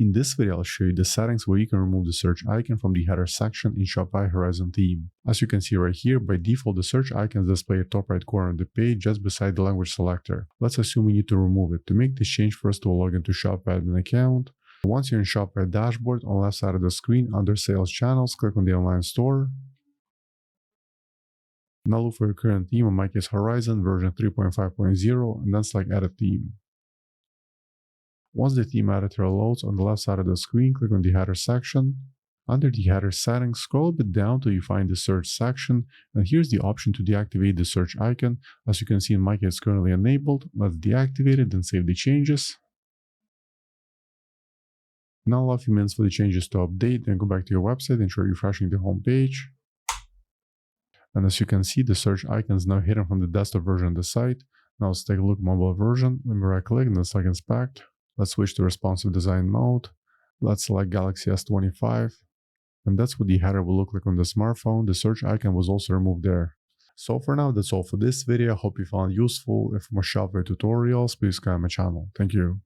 In this video, I'll show you the settings where you can remove the search icon from the header section in Shopify Horizon theme. As you can see right here, by default, the search icon is displayed at top right corner of the page just beside the language selector. Let's assume we need to remove it. To make this change, first we'll log into Shopify admin account. Once you're in Shopify dashboard, on the left side of the screen, under Sales Channels, click on the online store. Now look for your current theme, in my case Horizon version 3.5.0, and then select Edit Theme. Once the theme editor loads, on the left side of the screen, click on the header section. Under the header settings, scroll a bit down till you find the search section, and here's the option to deactivate the search icon. As you can see, in my case, it's currently enabled. Let's deactivate it, then save the changes. Now allow a few minutes for the changes to update, then go back to your website and try refreshing the home page. And as you can see, the search icon is now hidden from the desktop version of the site. Now let's take a look at mobile version. Let me right click and then select Inspect. Let's switch to responsive design mode. Let's select Galaxy S25. And that's what the header will look like on the smartphone. The search icon was also removed there. So for now, that's all for this video. I hope you found it useful. If more Shopify tutorials, please subscribe to my channel. Thank you.